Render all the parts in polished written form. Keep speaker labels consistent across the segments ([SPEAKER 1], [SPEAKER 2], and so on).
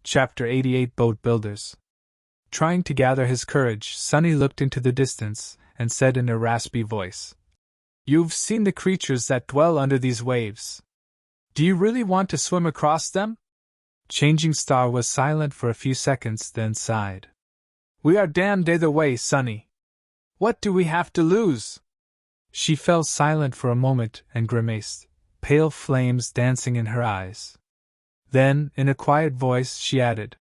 [SPEAKER 1] Chapter 88 Boat Builders. Trying to gather his courage, Sonny looked into the distance and said in a raspy voice, "You've seen the creatures that dwell under these waves. Do you really want to swim across them?" Changing Star was silent for a few seconds, then sighed. "We are damned either way, Sonny. What do we have to lose?" She fell silent for a moment and grimaced, pale flames dancing in her eyes. Then, in a quiet voice, she added,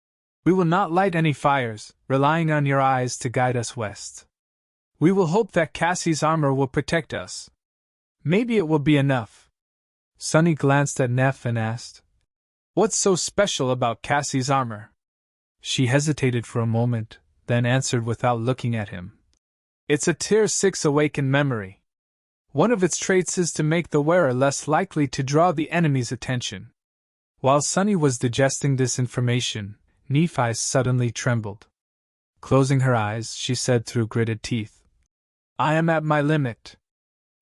[SPEAKER 1] "We will not light any fires, relying on your eyes to guide us west. We will hope that Cassie's armor will protect us. Maybe it will be enough." Sonny glanced at Neff and asked, "What's so special about Cassie's armor?" She hesitated for a moment, then answered without looking at him. "It's a Tier 6 awakened memory. One of its traits is to make the wearer less likely to draw the enemy's attention." While Sonny was digesting this information, Nephi suddenly trembled. Closing her eyes, she said through gritted teeth, "I am at my limit.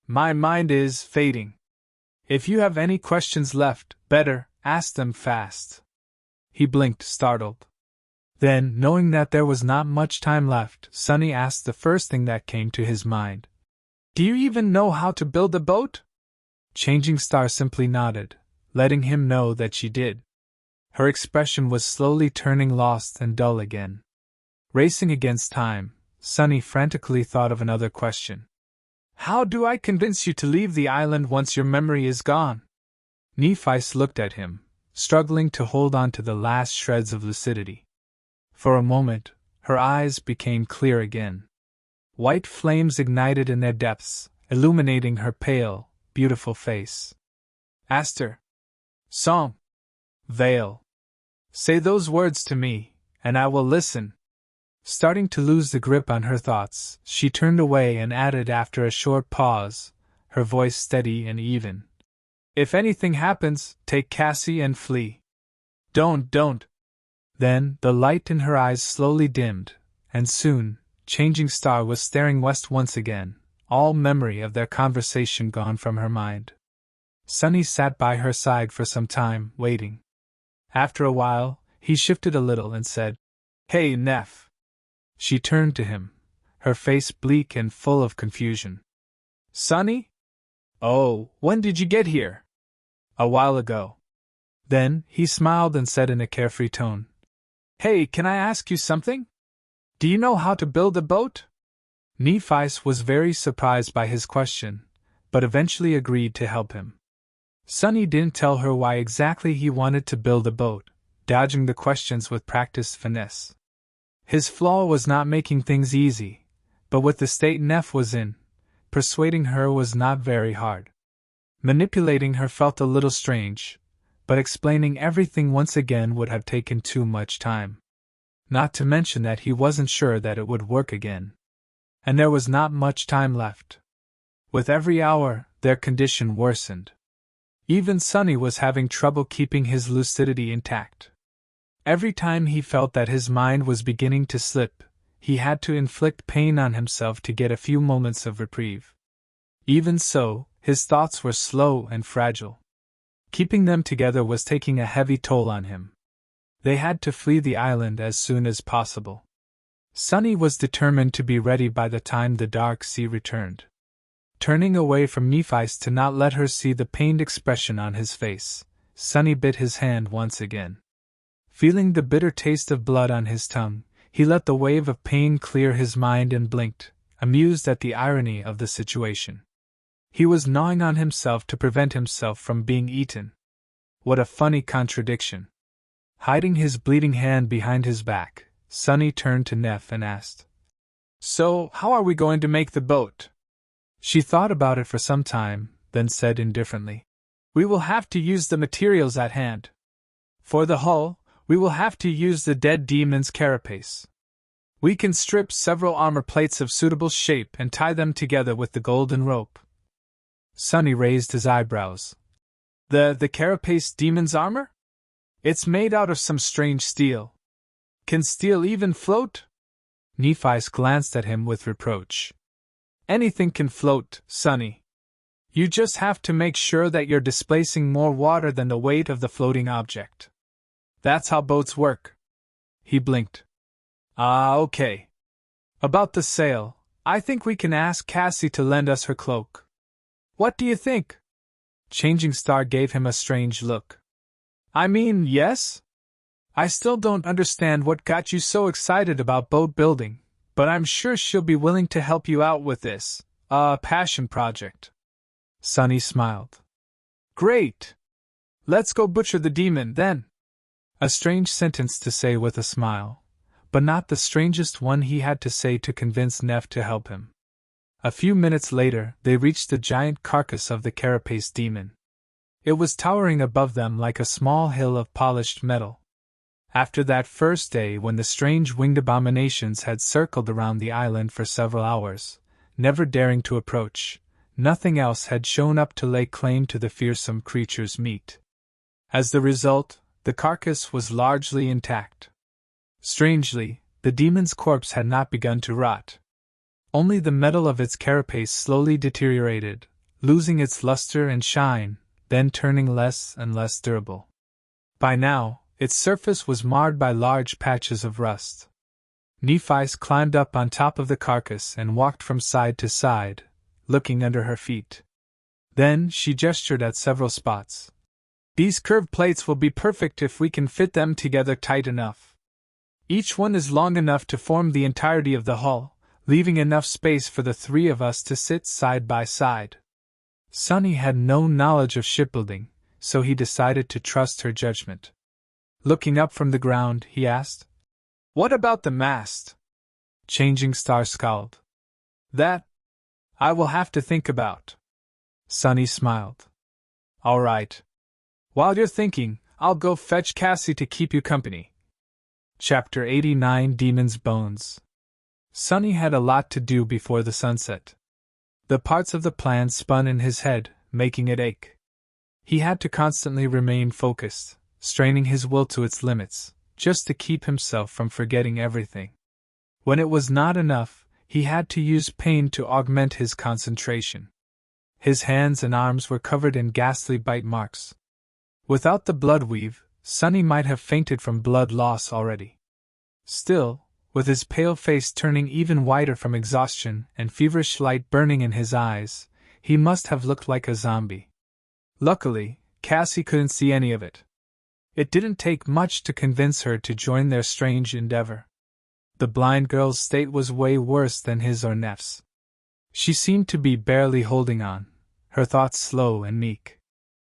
[SPEAKER 1] My mind is fading. If you have any questions left, better ask them fast." He blinked, startled. Then, knowing that there was not much time left, Sonny asked the first thing that came to his mind. "Do you even know how to build a boat?" Changing Star simply nodded, letting him know that she did. Her expression was slowly turning lost and dull again. Racing against time, Sonny frantically thought of another question. "How do I convince you to leave the island once your memory is gone?" Nephi looked at him, struggling to hold on to the last shreds of lucidity. For a moment, her eyes became clear again. White flames ignited in their depths, illuminating her pale, beautiful face. "Aster. Song. Vale. Say those words to me, and I will listen." Starting to lose the grip on her thoughts, she turned away and added after a short pause, her voice steady and even, "If anything happens, take Cassie and flee. Don't. Then, the light in her eyes slowly dimmed, and soon, Changing Star was staring west once again, all memory of their conversation gone from her mind. Sonny sat by her side for some time, waiting. After a while, he shifted a little and said, "Hey, Neff." She turned to him, her face bleak and full of confusion. "Sonny? Oh, when did you get here?" "A while ago." Then, he smiled and said in a carefree tone, "Hey, can I ask you something? Do you know how to build a boat?" Nephi was very surprised by his question, but eventually agreed to help him. Sonny didn't tell her why exactly he wanted to build a boat, dodging the questions with practiced finesse. His flaw was not making things easy, but with the state Neff was in, persuading her was not very hard. Manipulating her felt a little strange, but explaining everything once again would have taken too much time. Not to mention that he wasn't sure that it would work again. And there was not much time left. With every hour, their condition worsened. Even Sonny was having trouble keeping his lucidity intact. Every time he felt that his mind was beginning to slip, he had to inflict pain on himself to get a few moments of reprieve. Even so, his thoughts were slow and fragile. Keeping them together was taking a heavy toll on him. They had to flee the island as soon as possible. Sonny was determined to be ready by the time the dark sea returned. Turning away from Nephi to not let her see the pained expression on his face, Sonny bit his hand once again. Feeling the bitter taste of blood on his tongue, he let the wave of pain clear his mind and blinked, amused at the irony of the situation. He was gnawing on himself to prevent himself from being eaten. What a funny contradiction. Hiding his bleeding hand behind his back, Sonny turned to Neff and asked, "So, how are we going to make the boat?" She thought about it for some time, then said indifferently, "We will have to use the materials at hand. For the hull, we will have to use the dead demon's carapace. We can strip several armor plates of suitable shape and tie them together with the golden rope." Sonny raised his eyebrows. The carapace demon's armor? It's made out of some strange steel. Can steel even float?" Nephi glanced at him with reproach. "Anything can float, Sonny. You just have to make sure that you're displacing more water than the weight of the floating object." That's how boats work. He blinked. Ah, okay. About the sail, I think we can ask Cassie to lend us her cloak. What do you think? Changing Star gave him a strange look. I mean, yes? I still don't understand what got you so excited about boat building, but I'm sure she'll be willing to help you out with this, passion project. Sunny smiled. Great! Let's go butcher the demon, then. A strange sentence to say with a smile, but not the strangest one he had to say to convince Neff to help him. A few minutes later, they reached the giant carcass of the carapace demon. It was towering above them like a small hill of polished metal. After that first day when the strange winged abominations had circled around the island for several hours, never daring to approach, nothing else had shown up to lay claim to the fearsome creature's meat. As the result, the carcass was largely intact. Strangely, the demon's corpse had not begun to rot. Only the metal of its carapace slowly deteriorated, losing its luster and shine, then turning less and less durable. By now, its surface was marred by large patches of rust. Nephi's climbed up on top of the carcass and walked from side to side, looking under her feet. Then she gestured at several spots. These curved plates will be perfect if we can fit them together tight enough. Each one is long enough to form the entirety of the hull, leaving enough space for the three of us to sit side by side. Sunny had no knowledge of shipbuilding, so he decided to trust her judgment. Looking up from the ground, he asked, What about the mast? Changing Star scowled. That I will have to think about. Sunny smiled. All right. While you're thinking, I'll go fetch Cassie to keep you company. Chapter 89 Demon's Bones. Sunny had a lot to do before the sunset. The parts of the plan spun in his head, making it ache. He had to constantly remain focused, straining his will to its limits, just to keep himself from forgetting everything. When it was not enough, he had to use pain to augment his concentration. His hands and arms were covered in ghastly bite marks. Without the blood weave, Sunny might have fainted from blood loss already. Still, with his pale face turning even whiter from exhaustion and feverish light burning in his eyes, he must have looked like a zombie. Luckily, Cassie couldn't see any of it. It didn't take much to convince her to join their strange endeavor. The blind girl's state was way worse than his or Neff's. She seemed to be barely holding on, her thoughts slow and meek.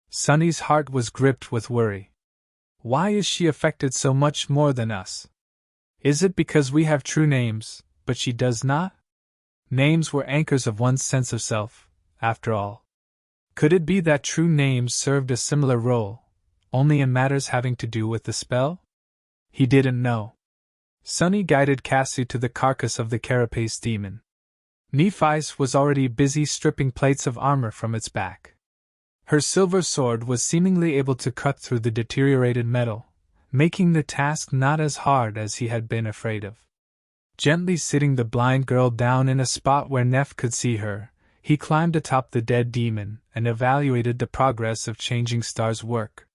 [SPEAKER 1] Sunny's heart was gripped with worry. Why is she affected so much more than us? Is it because we have true names, but she does not? Names were anchors of one's sense of self, after all. Could it be that true names served a similar role, only in matters having to do with the spell? He didn't know. Sunny guided Cassie to the carcass of the carapace demon. Nephi's was already busy stripping plates of armor from its back. Her silver sword was seemingly able to cut through the deteriorated metal, making the task not as hard as he had been afraid of. Gently sitting the blind girl down in a spot where Neff could see her, he climbed atop the dead demon and evaluated the progress of Changing Star's work.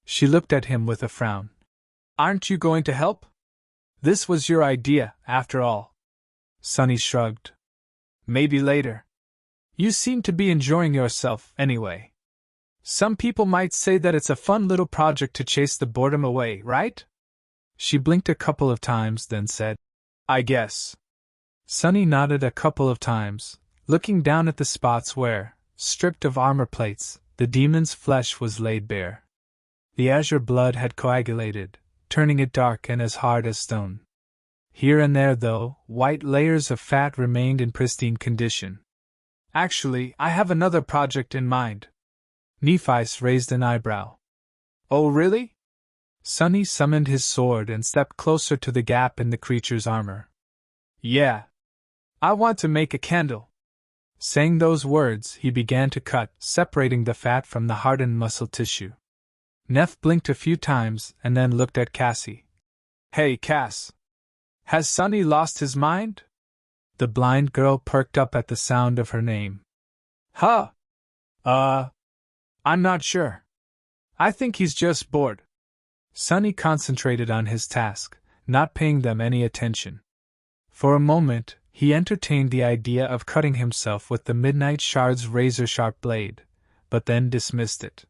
[SPEAKER 1] She looked at him with a frown. Aren't you going to help? This was your idea, after all. Sunny shrugged. Maybe later. You seem to be enjoying yourself, anyway. Some people might say that it's a fun little project to chase the boredom away, right? She blinked a couple of times, then said, I guess. Sunny nodded a couple of times, looking down at the spots where, stripped of armor plates, the demon's flesh was laid bare. The azure blood had coagulated, turning it dark and as hard as stone. Here and there, though, white layers of fat remained in pristine condition. Actually, I have another project in mind. Nephi's raised an eyebrow. Oh, really? Sunny summoned his sword and stepped closer to the gap in the creature's armor. Yeah. I want to make a candle. Saying those words, he began to cut, separating the fat from the hardened muscle tissue. Neff blinked a few times and then looked at Cassie. Hey, Cass. Has Sunny lost his mind? The blind girl perked up at the sound of her name. Huh? I'm not sure. I think he's just bored. Sunny concentrated on his task, not paying them any attention. For a moment, he entertained the idea of cutting himself with the Midnight Shard's razor-sharp blade, but then dismissed it.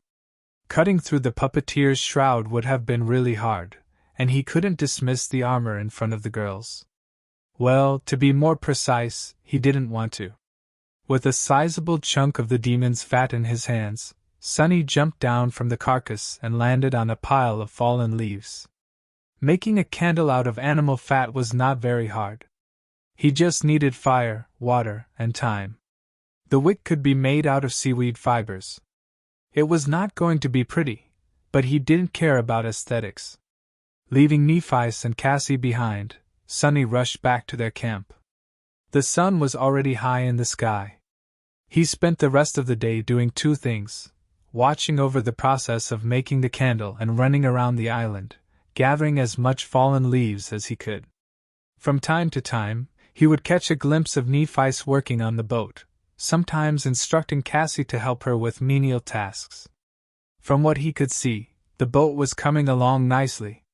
[SPEAKER 1] Cutting through the puppeteer's shroud would have been really hard, and he couldn't dismiss the armor in front of the girls. Well, to be more precise, he didn't want to. With a sizable chunk of the demon's fat in his hands, Sunny jumped down from the carcass and landed on a pile of fallen leaves. Making a candle out of animal fat was not very hard. He just needed fire, water, and time. The wick could be made out of seaweed fibers. It was not going to be pretty, but he didn't care about aesthetics. Leaving Nephi and Cassie behind, Sunny rushed back to their camp. The sun was already high in the sky. He spent the rest of the day doing two things: watching over the process of making the candle and running around the island, gathering as much fallen leaves as he could. From time to time, he would catch a glimpse of Nephi working on the boat, sometimes instructing Cassie to help her with menial tasks. From what he could see, the boat was coming along nicely.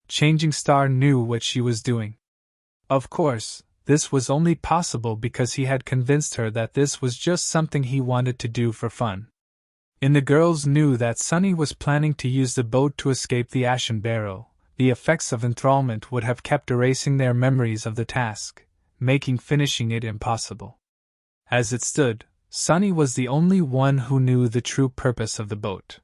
[SPEAKER 1] Changing Star knew what she was doing. Of course, this was only possible because he had convinced her that this was just something he wanted to do for fun. And the girls knew that Sunny was planning to use the boat to escape the Ashen Barrow. The effects of enthrallment would have kept erasing their memories of the task, making finishing it impossible. As it stood, Sunny was the only one who knew the true purpose of the boat.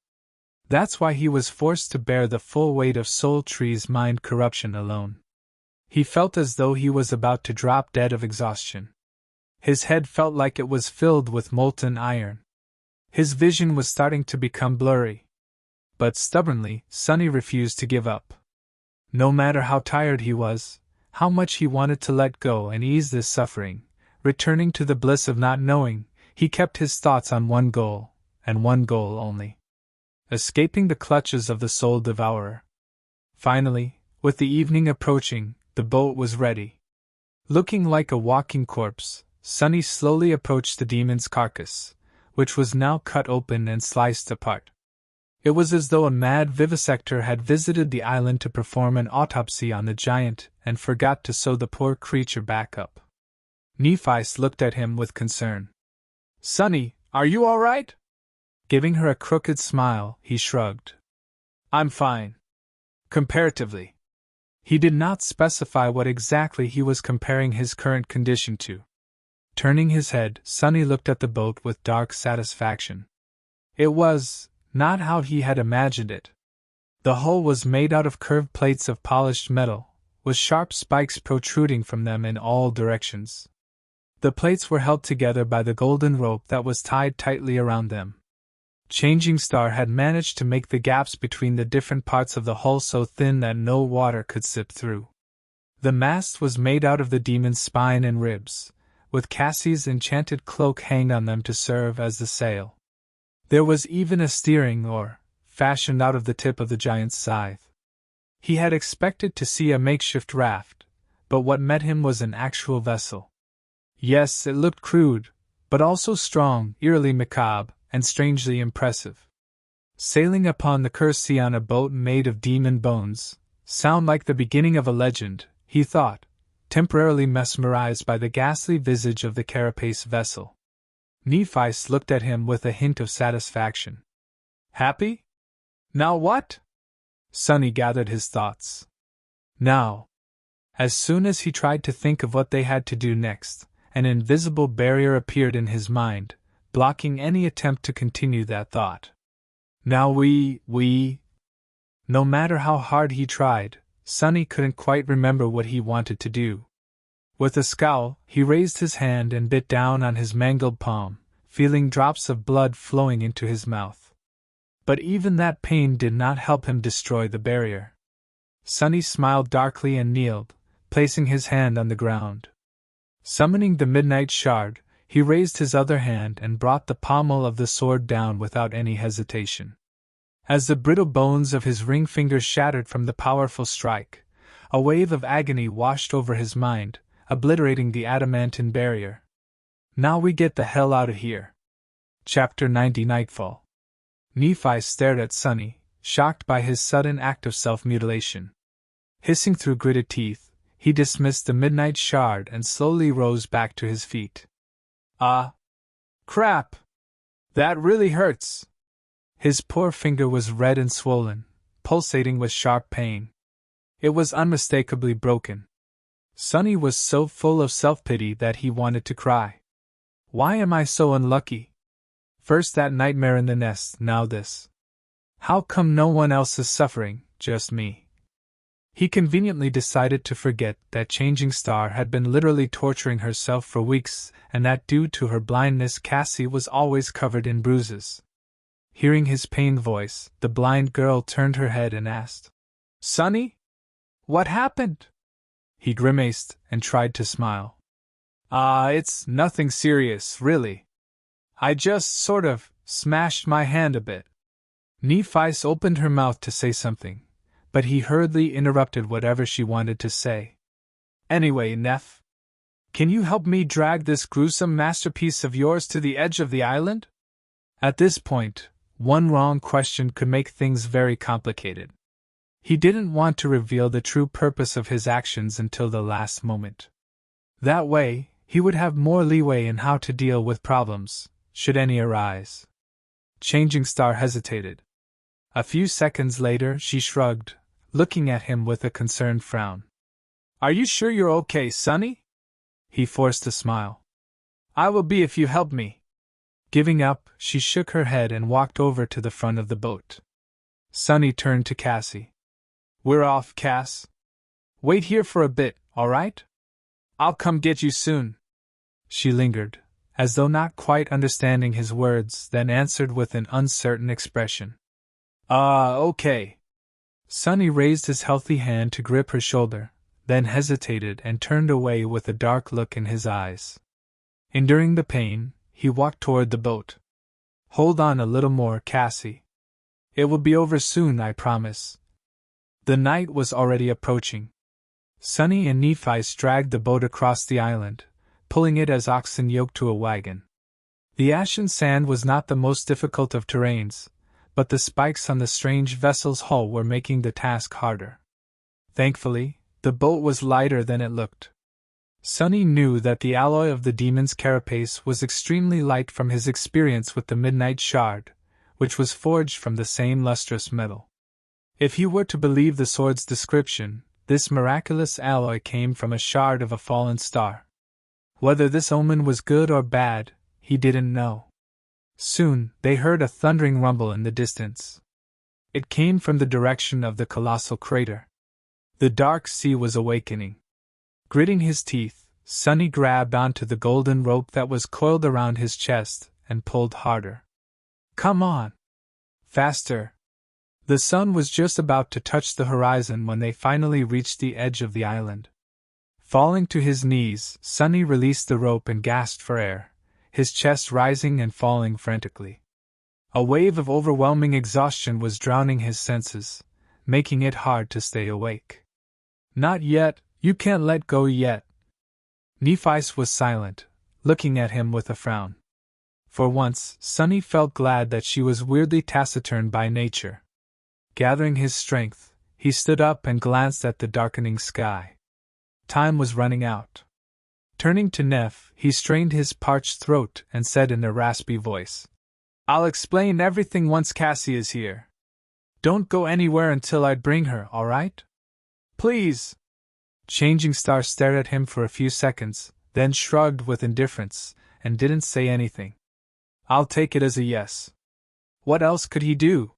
[SPEAKER 1] That's why he was forced to bear the full weight of Soul Tree's mind corruption alone. He felt as though he was about to drop dead of exhaustion. His head felt like it was filled with molten iron. His vision was starting to become blurry. But stubbornly, Sunny refused to give up. No matter how tired he was, how much he wanted to let go and ease this suffering, returning to the bliss of not knowing, he kept his thoughts on one goal, and one goal only: escaping the clutches of the Soul Devourer. Finally, with the evening approaching, the boat was ready. Looking like a walking corpse, Sunny slowly approached the demon's carcass, which was now cut open and sliced apart. It was as though a mad vivisector had visited the island to perform an autopsy on the giant and forgot to sew the poor creature back up. Nephi looked at him with concern. "Sunny, are you all right?" Giving her a crooked smile, he shrugged. "I'm fine. Comparatively." He did not specify what exactly he was comparing his current condition to. Turning his head, Sunny looked at the boat with dark satisfaction. It was not how he had imagined it. The hull was made out of curved plates of polished metal, with sharp spikes protruding from them in all directions. The plates were held together by the golden rope that was tied tightly around them. Changing Star had managed to make the gaps between the different parts of the hull so thin that no water could sip through. The mast was made out of the demon's spine and ribs, with Cassie's enchanted cloak hanged on them to serve as the sail. There was even a steering oar, fashioned out of the tip of the giant's scythe. He had expected to see a makeshift raft, but what met him was an actual vessel. Yes, it looked crude, but also strong, eerily macabre, and strangely impressive. Sailing upon the cursed sea on a boat made of demon bones, sound like the beginning of a legend, he thought, temporarily mesmerized by the ghastly visage of the carapace vessel. Nephi looked at him with a hint of satisfaction. "Happy? Now what?" Sunny gathered his thoughts. Now. As soon as he tried to think of what they had to do next, an invisible barrier appeared in his mind, blocking any attempt to continue that thought. Now No matter how hard he tried, Sunny couldn't quite remember what he wanted to do. With a scowl, he raised his hand and bit down on his mangled palm, feeling drops of blood flowing into his mouth. But even that pain did not help him destroy the barrier. Sunny smiled darkly and kneeled, placing his hand on the ground. Summoning the Midnight Shard, he raised his other hand and brought the pommel of the sword down without any hesitation. As the brittle bones of his ring fingers shattered from the powerful strike, a wave of agony washed over his mind, obliterating the adamantine barrier. Now we get the hell out of here. Chapter 90 Nightfall. Nephi stared at Sunny, shocked by his sudden act of self-mutilation. Hissing through gritted teeth, he dismissed the midnight shard and slowly rose back to his feet. Ah! Crap! That really hurts! His poor finger was red and swollen, pulsating with sharp pain. It was unmistakably broken. Sonny was so full of self-pity that he wanted to cry. Why am I so unlucky? First that nightmare in the nest, now this. How come no one else is suffering, just me? He conveniently decided to forget that Changing Star had been literally torturing herself for weeks, and that due to her blindness Cassie was always covered in bruises. Hearing his pained voice, the blind girl turned her head and asked, "Sonny? What happened?" He grimaced and tried to smile. It's nothing serious, really. I just sort of smashed my hand a bit." Nephice opened her mouth to say something, but he hurriedly interrupted whatever she wanted to say. "Anyway, Neph, can you help me drag this gruesome masterpiece of yours to the edge of the island?" At this point, one wrong question could make things very complicated. He didn't want to reveal the true purpose of his actions until the last moment. That way, he would have more leeway in how to deal with problems, should any arise. Changing Star hesitated. A few seconds later she shrugged, looking at him with a concerned frown. "Are you sure you're okay, Sonny?" He forced a smile. "I will be if you help me." Giving up, she shook her head and walked over to the front of the boat. Sonny turned to Cassie. "We're off, Cass. Wait here for a bit, all right? I'll come get you soon." She lingered, as though not quite understanding his words, then answered with an uncertain expression. Okay." Sonny raised his healthy hand to grip her shoulder, then hesitated and turned away with a dark look in his eyes. Enduring the pain, he walked toward the boat. "Hold on a little more, Cassie. It will be over soon, I promise." The night was already approaching. Sonny and Nephice dragged the boat across the island, pulling it as oxen yoked to a wagon. The ashen sand was not the most difficult of terrains, but the spikes on the strange vessel's hull were making the task harder. Thankfully, the boat was lighter than it looked. Sonny knew that the alloy of the demon's carapace was extremely light from his experience with the Midnight Shard, which was forged from the same lustrous metal. If he were to believe the sword's description, this miraculous alloy came from a shard of a fallen star. Whether this omen was good or bad, he didn't know. Soon, they heard a thundering rumble in the distance. It came from the direction of the colossal crater. The dark sea was awakening. Gritting his teeth, Sonny grabbed onto the golden rope that was coiled around his chest and pulled harder. "Come on! Faster!" The sun was just about to touch the horizon when they finally reached the edge of the island. Falling to his knees, Sonny released the rope and gasped for air, his chest rising and falling frantically. A wave of overwhelming exhaustion was drowning his senses, making it hard to stay awake. "Not yet, you can't let go yet." Nephice was silent, looking at him with a frown. For once, Sonny felt glad that she was weirdly taciturn by nature. Gathering his strength, he stood up and glanced at the darkening sky. Time was running out. Turning to Neph, he strained his parched throat and said in a raspy voice, "I'll explain everything once Cassie is here. Don't go anywhere until I bring her, all right? Please." Changing Star stared at him for a few seconds, then shrugged with indifference, and didn't say anything. "I'll take it as a yes." What else could he do?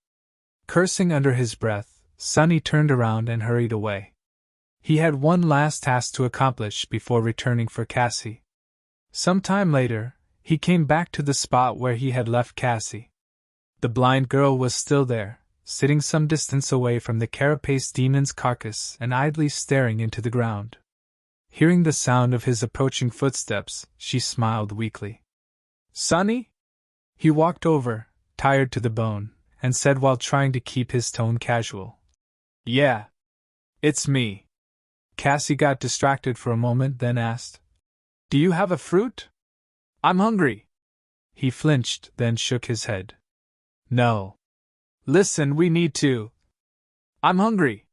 [SPEAKER 1] Cursing under his breath, Sonny turned around and hurried away. He had one last task to accomplish before returning for Cassie. Some time later, he came back to the spot where he had left Cassie. The blind girl was still there, sitting some distance away from the carapace demon's carcass and idly staring into the ground. Hearing the sound of his approaching footsteps, she smiled weakly. "Sonny?" He walked over, tired to the bone, and said while trying to keep his tone casual. "Yeah. It's me." Cassie got distracted for a moment, then asked, "Do you have a fruit? I'm hungry." He flinched, then shook his head. "No. Listen, we need to. I'm hungry.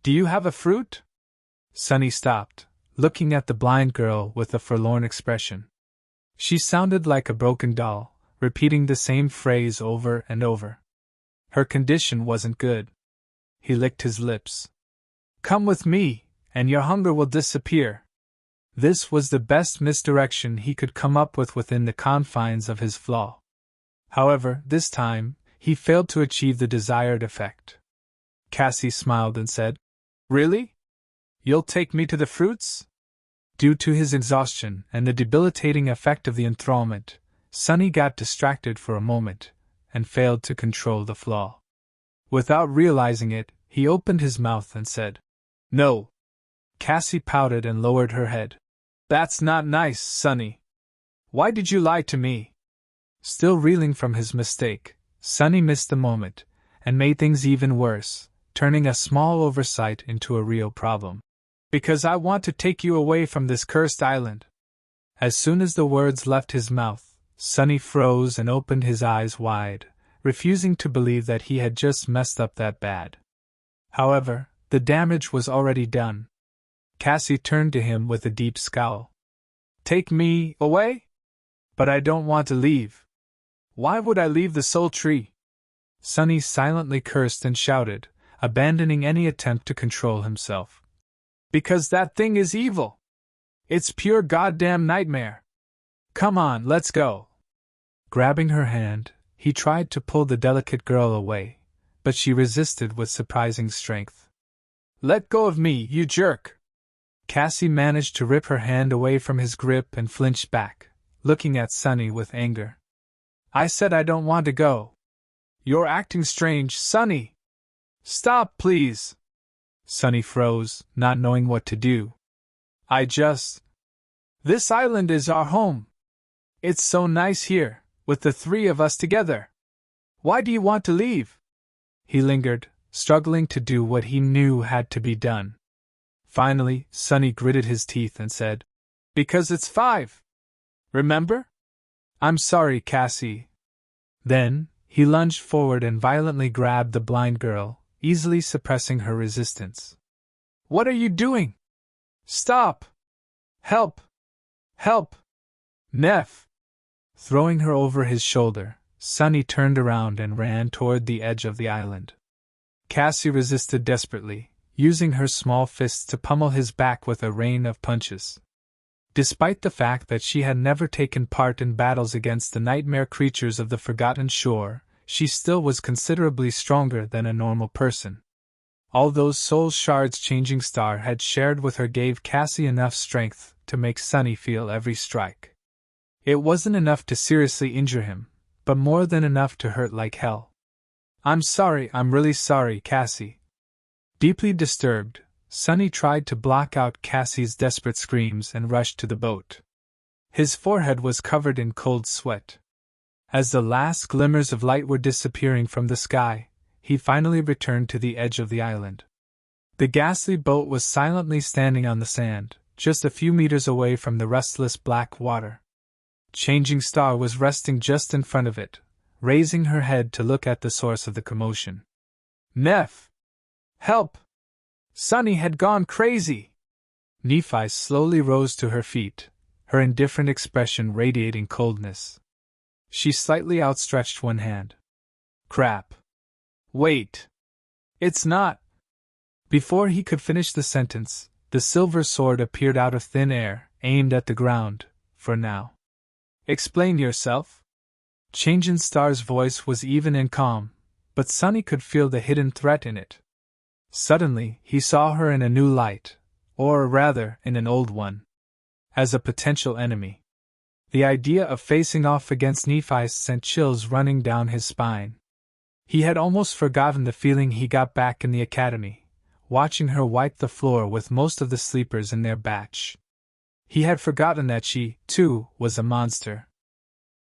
[SPEAKER 1] Do you have a fruit? Sunny stopped, looking at the blind girl with a forlorn expression. She sounded like a broken doll, repeating the same phrase over and over. Her condition wasn't good. He licked his lips. Come with me, and your hunger will disappear. This was the best misdirection he could come up with within the confines of his flaw. However, this time, he failed to achieve the desired effect. Cassie smiled and said, Really? You'll take me to the fruits? Due to his exhaustion and the debilitating effect of the enthrallment, Sunny got distracted for a moment and failed to control the flaw. Without realizing it, he opened his mouth and said, No. Cassie pouted and lowered her head. That's not nice, Sunny. Why did you lie to me? Still reeling from his mistake, Sunny missed the moment and made things even worse, turning a small oversight into a real problem. Because I want to take you away from this cursed island. As soon as the words left his mouth, Sunny froze and opened his eyes wide, refusing to believe that he had just messed up that bad. However, the damage was already done. Cassie turned to him with a deep scowl. Take me away? But I don't want to leave. Why would I leave the Soul Tree? Sunny silently cursed and shouted, abandoning any attempt to control himself. Because that thing is evil. It's pure goddamn nightmare. Come on, let's go. Grabbing her hand, he tried to pull the delicate girl away, but she resisted with surprising strength. Let go of me, you jerk! Cassie managed to rip her hand away from his grip and flinched back, looking at Sunny with anger. I said I don't want to go. You're acting strange, Sunny! Stop, please! Sunny froze, not knowing what to do. This island is our home. It's so nice here, with the three of us together. Why do you want to leave? He lingered, struggling to do what he knew had to be done. Finally, Sunny gritted his teeth and said, Because it's 5. Remember? I'm sorry, Cassie. Then, he lunged forward and violently grabbed the blind girl, easily suppressing her resistance. What are you doing? Stop! Help! Help! Neff! Throwing her over his shoulder, Sunny turned around and ran toward the edge of the island. Cassie resisted desperately, using her small fists to pummel his back with a rain of punches. Despite the fact that she had never taken part in battles against the nightmare creatures of the Forgotten Shore, she still was considerably stronger than a normal person. All those soul shards Changing Star had shared with her gave Cassie enough strength to make Sunny feel every strike. It wasn't enough to seriously injure him, but more than enough to hurt like hell. I'm really sorry, Cassie. Deeply disturbed, Sunny tried to block out Cassie's desperate screams and rushed to the boat. His forehead was covered in cold sweat. As the last glimmers of light were disappearing from the sky, he finally returned to the edge of the island. The ghastly boat was silently standing on the sand, just a few meters away from the restless black water. Changing Star was resting just in front of it, raising her head to look at the source of the commotion. Neff! Help! Sunny had gone crazy! Nephi slowly rose to her feet, her indifferent expression radiating coldness. She slightly outstretched one hand. Crap! Wait! It's not! Before he could finish the sentence, the silver sword appeared out of thin air, aimed at the ground, for now. Explain yourself? Changing Star's voice was even and calm, but Sunny could feel the hidden threat in it. Suddenly, he saw her in a new light, or rather, in an old one. As a potential enemy. The idea of facing off against Nephi sent chills running down his spine. He had almost forgotten the feeling he got back in the academy, watching her wipe the floor with most of the sleepers in their batch. He had forgotten that she, too, was a monster.